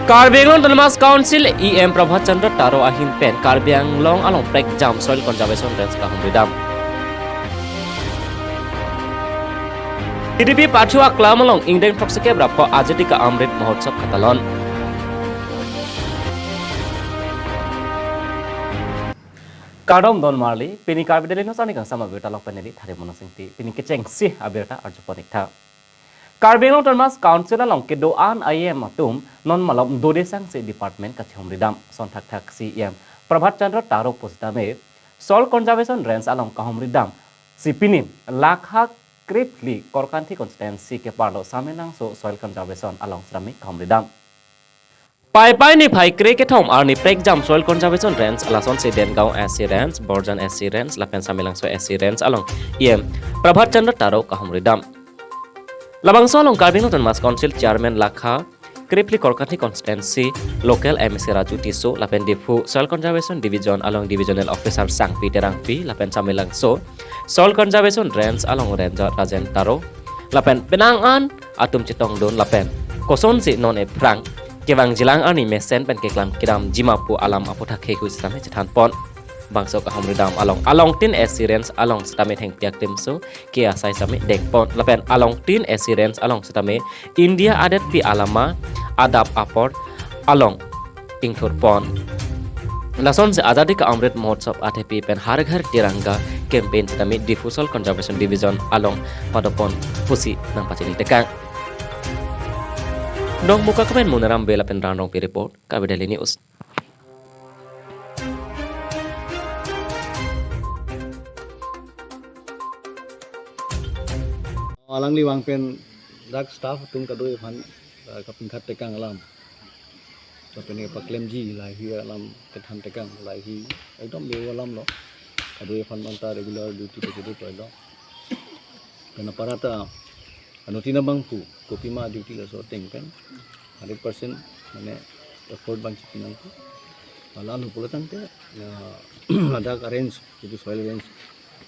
Karbi Anglong Autonomous Council EM Prabhat Chandra Taro Ahin Pen Karbi Anglong along Prek Jam Soil Conservation Range Kahumridam. TDP Pathua Klam along Indian Proxike Brapo Ajatika Amrit Mahotsav Katalon. Kadom Don Marley, Pini Karbidelino Sonic and Sama Vitalok Penelli, Harimonosingti, Pini Kitcheng Si Aberta Arjuponicta. Karbi Anglong Autonomous Council along Kedoan IM Atum non malom dode sang se department Kahumridam son thak thak CM Prabhat Chandra Taro Postame Soil Conservation Range along Kahumridam Sipinim Lakha Kripli Korkanthi constituency ke parlo samenang so soil conservation along Srami Kahumridam Pai ni phai kre ke thom ar ni prek jam soil conservation range alason se Dengau SC range Borjan SC range lapen samilang so SC range along EM Prabhat Chandra Taro Kahumridam Labangso along Karbi Anglong Autonomous Council Chairman Lakha Kripli Korkanthi constituency local MSC Raju Tiso lapen Defu soil conservation division along divisional officer Sangpi Terangpi lapen samilang so soil conservation range along ranger Rajen Taro lapen Penangan atum Citong Don lapen koson si non e prang kewang jilang ani mesen pen keklam kiram jimapu alam apotha khekui stame chathan pon bangso Kahumridam along tin assurance along stame theng piak tim so kia sai same dek pon lapen along tin assurance along stame India adat pi alama adap aport along ingthur pon lason se azadi ka amrit mahotsav athepi pen har ghar tiranga campaign stame diffusal conservation division along padopon pusi nang pachini tekang dong muka kemen munaram bela pen randong pi report Kabideli News Alang liwang pen dak staff tung kadoi fan kapin khat tekang alam kapin paklem ji lahi alam kethan tekang lahi ekdom lew alam lo kadoi fan manta regular duty pe kedu toilo kana parata anuti na bangpu kopi ma duty la so teng pen 100% mane effort bang chikinang ko malan pulatan te ada arrange itu soil range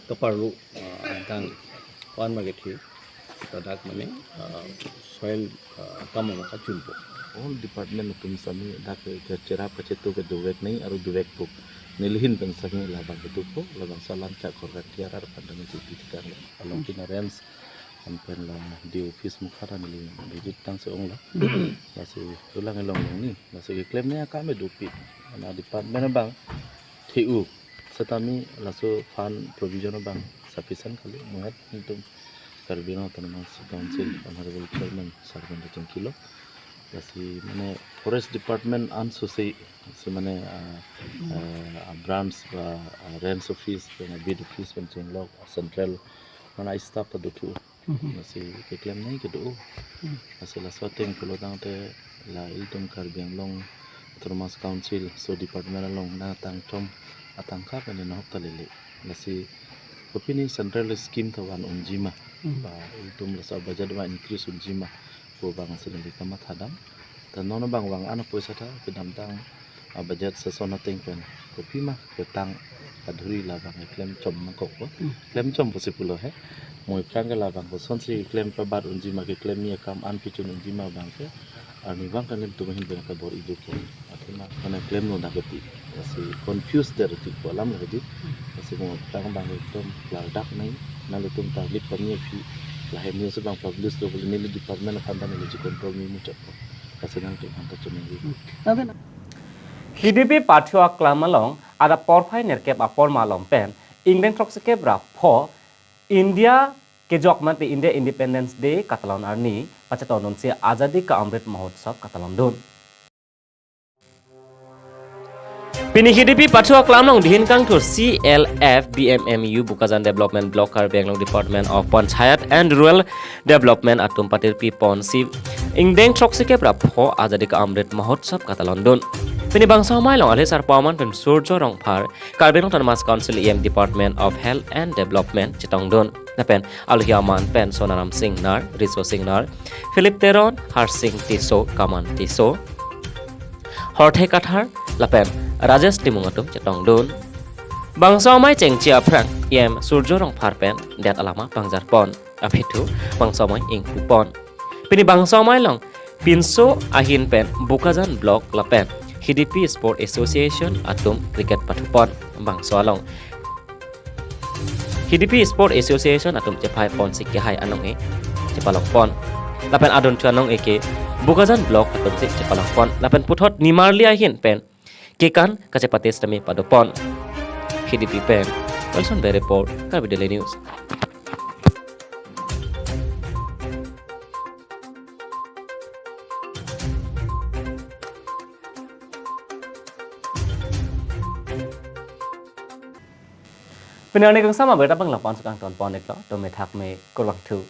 kaparu tang wan mageti tadak mane soil kamu maka chulbo all department tum sami dak cerap kecetu ke duwek nei aru duwek puk nilhin pen sami labang ketu ko labang salam cak korek tiarar pandang itu tikar along kinarens ampen la di office mukhara nili di tang seong la lasi ulang elong ni lasi claim ne ka me dupi na department bang TU setami laso fund provision bang sufficient kali muat itu Karbi Anglong Autonomous Council Honorable Chairman Sarvan Kilo lasi mane Forest Department anso si mane branch ba range office na bid office penting log central mana staff adu tu lasi keklaim nai kedu lasi la swateng pulo dang te la iltum Karbi Anglong Autonomous Council so department along na tang tom atang ka pen na hotalele lasi opini central scheme tawan unjima ba itum lasa budget ba increase unjima ko bang sedang dikamat hadam tan nono bang wang ana poisa ta kedam tang budget sesona tengpen kopi mah ketang adhuri la bang claim chom mangkok ko claim chom posipulo he moi prang la bang ko son si claim pa bar unjima ke claim ni kam an pichun unjima bang ke ani bang kan lem tumahin ben ka bor idu ko atuna kana claim no dagati si confused der ti ko lam lagi si mo prang bang itum la dak nai nalutum tablik pamnya fi lahir ni sebang publish do ni department of fundamental control ni mucap kasenang tu hanta cuman HDP Pathua Klamalong ada porfai nerkep apor malong pen England Proxike Brapo India ke jokman pe India Independence Day Catalan arni pachaton se Azadi ka Amrit Mahotsav Catalan don Pini HDP Pathua Klamlong dihinkang tur CLF BMMU Bukazan Development Block Karbi Anglong Department of Panchayat and Rural Development atum patir pi ponsi ingdeng troksike prapo Azadi ka Amrit Mahotsav Catalan don Pini bangsa mailong alhisar paman pen surjo rongphar Karbi Anglong Autonomous Council EM Department of Health and Development Chitong don napen alhiaman pen Sonaram Singnar Riso Singnar Philip Teron Har Singh Tiso Kaman Tiso Horte Kathar lapen Rajesh Timungatum Cetong Dun Bangsa mai cengcia prang Yem surjo rong parpen Dat alama bangjar pon Apitu bangsa mai ing pupon Pini bangsa mai long Pinso ahin pen Bukajan Block lapen HDP Sport Association atum cricket patupon bang soalong HDP Sport Association atum cepai pon sikihai anong cepalong pon lapen adon chuanong ke Bukajan Block atum cepalong pon lapen puthot nimarli ahin pen kekan kacepates tami padopon HDP pen Wilson Bay report Carbide Daily News. Penyanyi kang sama berita penglapon sekarang tuan pon eklo, domethak me kurang tu.